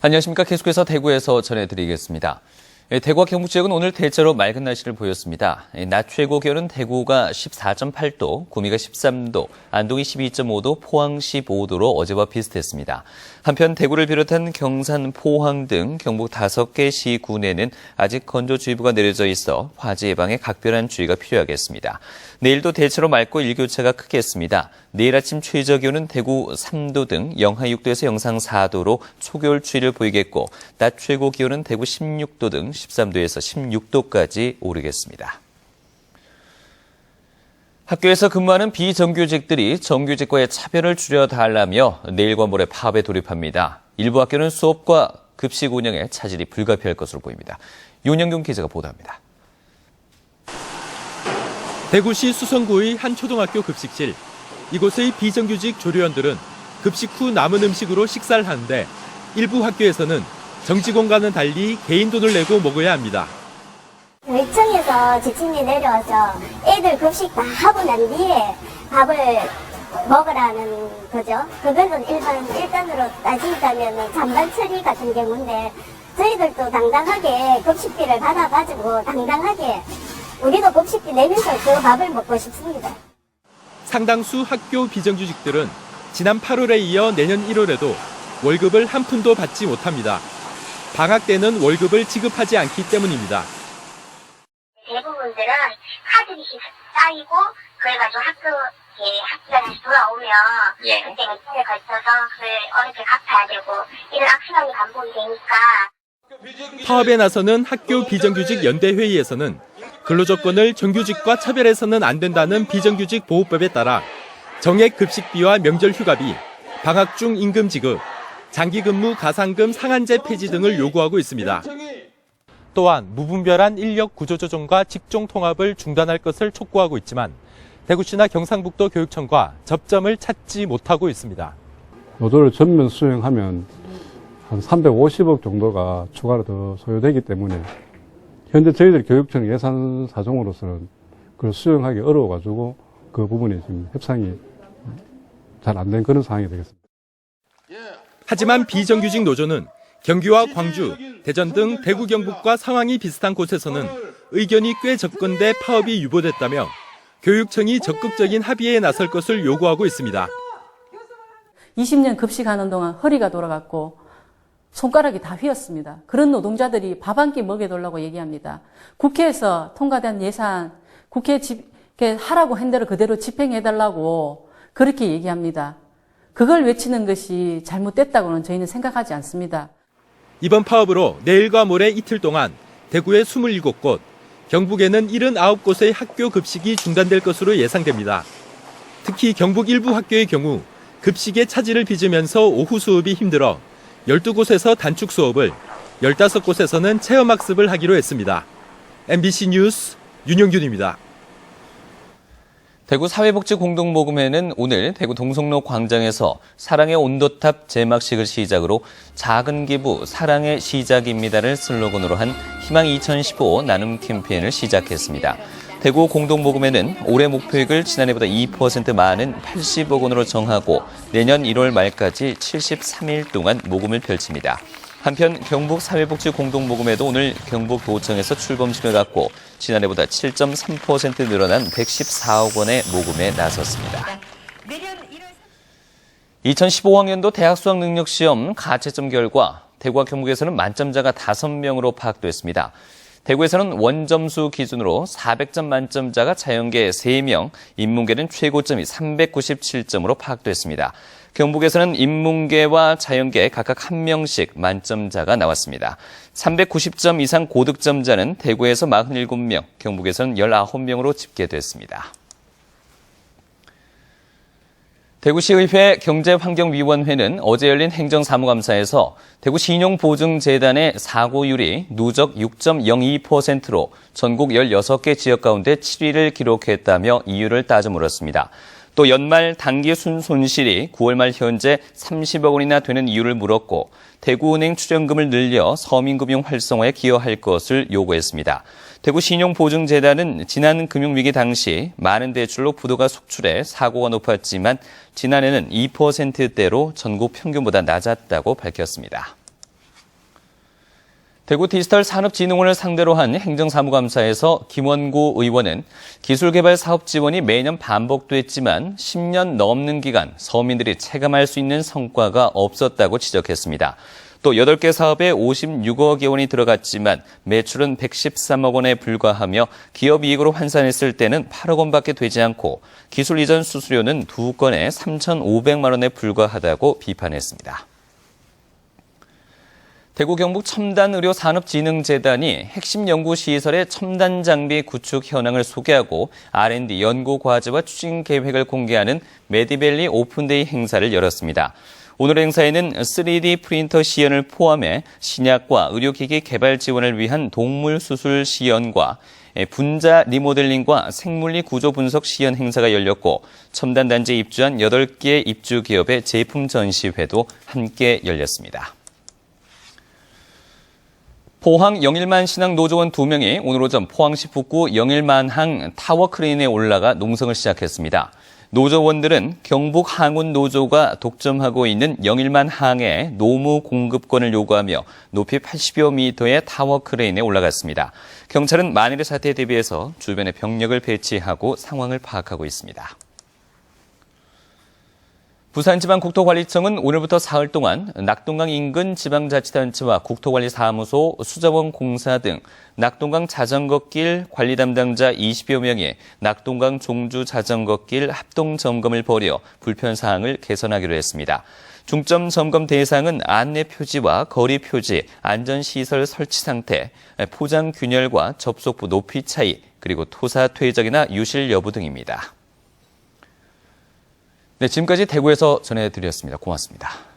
안녕하십니까. 계속해서 대구에서 전해드리겠습니다. 대구와 경북 지역은 오늘 대체로 맑은 날씨를 보였습니다. 낮 최고 기온은 대구가 14.8도, 구미가 13도, 안동이 12.5도, 포항 15도로 어제와 비슷했습니다. 한편 대구를 비롯한 경산, 포항 등 경북 5개 시군에는 아직 건조주의보가 내려져 있어 화재 예방에 각별한 주의가 필요하겠습니다. 내일도 대체로 맑고 일교차가 크겠습니다. 내일 아침 최저 기온은 대구 3도 등 영하 6도에서 영상 4도로 초겨울 추위를 보이겠고 낮 최고 기온은 대구 16도 등 13도에서 16도까지 오르겠습니다. 학교에서 근무하는 비정규직들이 정규직과의 차별을 줄여달라며 내일과 모레 파업에 돌입합니다. 일부 학교는 수업과 급식 운영에 차질이 불가피할 것으로 보입니다. 윤영균 기자가 보도합니다. 대구시 수성구의 한 초등학교 급식실. 이곳의 비정규직 조리원들은 급식 후 남은 음식으로 식사를 하는데 일부 학교에서는 정직원과는 달리 개인 돈을 내고 먹어야 합니다. 위층에서 지침이 내려와서 애들 급식 다 하고 난 뒤에 밥을 먹으라는 거죠. 그거는 일반으로 따지자면 잔반 처리 같은 경우인데 저희들도 당당하게 급식비를 받아가지고 당당하게 우리도 급식비 내면서 그 밥을 먹고 싶습니다. 상당수 학교 비정규직들은 지난 8월에 이어 내년 1월에도 월급을 한 푼도 받지 못합니다. 방학 때는 월급을 지급하지 않기 때문입니다. 대부분들은 카드빚이 쌓이고 그래가지고 학교가 다시 돌아오면 그때 며칠에 걸쳐서 그걸 어렵게 갚아야 되고 이런 악순환이 반복이 되니까. 파업에 나서는 학교 비정규직 연대회의에서는 근로조건을 정규직과 차별해서는 안 된다는 비정규직 보호법에 따라 정액 급식비와 명절 휴가비, 방학 중 임금 지급, 장기근무 가상금 상한제 폐지 등을 요구하고 있습니다. 또한 무분별한 인력 구조조정과 직종 통합을 중단할 것을 촉구하고 있지만 대구시나 경상북도 교육청과 접점을 찾지 못하고 있습니다. 노조를 전면 수용하면 한 350억 정도가 추가로 더 소요되기 때문에 현재 저희들 교육청 예산 사정으로서는 그걸 수용하기 어려워가지고 그 부분이 지금 협상이 잘 안 된 그런 상황이 되겠습니다. 하지만 비정규직 노조는 경기와 광주, 대전 등 대구 경북과 상황이 비슷한 곳에서는 의견이 꽤 적건돼 파업이 유보됐다며 교육청이 적극적인 합의에 나설 것을 요구하고 있습니다. 20년 급식하는 동안 허리가 돌아갔고 손가락이 다 휘었습니다. 그런 노동자들이 밥 한 끼 먹여달라고 얘기합니다. 국회에서 통과된 예산, 국회 하라고 한 대로 그대로 집행해달라고 그렇게 얘기합니다. 그걸 외치는 것이 잘못됐다고는 저희는 생각하지 않습니다. 이번 파업으로 내일과 모레 이틀 동안 대구의 27곳, 경북에는 79곳의 학교 급식이 중단될 것으로 예상됩니다. 특히 경북 일부 학교의 경우 급식의 차질을 빚으면서 오후 수업이 힘들어 12곳에서 단축 수업을, 15곳에서는 체험학습을 하기로 했습니다. MBC 뉴스 윤영균입니다. 대구 사회복지공동모금회는 오늘 대구 동성로 광장에서 사랑의 온도탑 제막식을 시작으로 작은 기부 사랑의 시작입니다를 슬로건으로 한 희망 2015 나눔 캠페인을 시작했습니다. 대구 공동모금회는 올해 목표액을 지난해보다 2% 많은 80억 원으로 정하고 내년 1월 말까지 73일 동안 모금을 펼칩니다. 한편 경북 사회복지공동모금회도 오늘 경북도청에서 출범식을 갖고 지난해보다 7.3% 늘어난 114억 원의 모금에 나섰습니다. 2015학년도 대학 수학능력시험 가채점 결과 대구와 경북에서는 만점자가 5명으로 파악됐습니다. 대구에서는 원점수 기준으로 400점 만점자가 자연계 3명, 인문계는 최고점이 397점으로 파악됐습니다. 경북에서는 인문계와 자연계 각각 1명씩 만점자가 나왔습니다. 390점 이상 고득점자는 대구에서 47명, 경북에서는 19명으로 집계됐습니다. 대구시의회 경제환경위원회는 어제 열린 행정사무감사에서 대구 신용보증재단의 사고율이 누적 6.02%로 전국 16개 지역 가운데 7위를 기록했다며 이유를 따져 물었습니다. 또 연말 당기 순손실이 9월 말 현재 30억 원이나 되는 이유를 물었고 대구은행 출연금을 늘려 서민금융 활성화에 기여할 것을 요구했습니다. 대구신용보증재단은 지난 금융위기 당시 많은 대출로 부도가 속출해 사고가 높았지만 지난해는 2%대로 전국 평균보다 낮았다고 밝혔습니다. 대구 디지털산업진흥원을 상대로 한 행정사무감사에서 김원구 의원은 기술개발 사업 지원이 매년 반복됐지만 10년 넘는 기간 서민들이 체감할 수 있는 성과가 없었다고 지적했습니다. 또 8개 사업에 56억여 원이 들어갔지만 매출은 113억 원에 불과하며 기업 이익으로 환산했을 때는 8억 원밖에 되지 않고 기술 이전 수수료는 2건에 3,500만 원에 불과하다고 비판했습니다. 대구 경북 첨단의료산업진흥재단이 핵심 연구시설의 첨단 장비 구축 현황을 소개하고 R&D 연구 과제와 추진 계획을 공개하는 메디밸리 오픈데이 행사를 열었습니다. 오늘 행사에는 3D 프린터 시연을 포함해 신약과 의료기기 개발 지원을 위한 동물 수술 시연과 분자 리모델링과 생물리 구조 분석 시연 행사가 열렸고 첨단 단지에 입주한 8개 입주 기업의 제품 전시회도 함께 열렸습니다. 포항 영일만 신항 노조원 2명이 오늘 오전 포항시 북구 영일만항 타워 크레인에 올라가 농성을 시작했습니다. 노조원들은 경북 항운 노조가 독점하고 있는 영일만항에 노무 공급권을 요구하며 높이 80여 미터의 타워 크레인에 올라갔습니다. 경찰은 만일의 사태에 대비해서 주변에 병력을 배치하고 상황을 파악하고 있습니다. 부산지방국토관리청은 오늘부터 사흘 동안 낙동강 인근 지방자치단체와 국토관리사무소, 수자원 공사 등 낙동강 자전거길 관리 담당자 20여 명이 낙동강 종주 자전거길 합동 점검을 벌여 불편 사항을 개선하기로 했습니다. 중점 점검 대상은 안내 표지와 거리 표지, 안전시설 설치 상태, 포장 균열과 접속부 높이 차이, 그리고 토사 퇴적이나 유실 여부 등입니다. 네, 지금까지 대구에서 전해드렸습니다. 고맙습니다.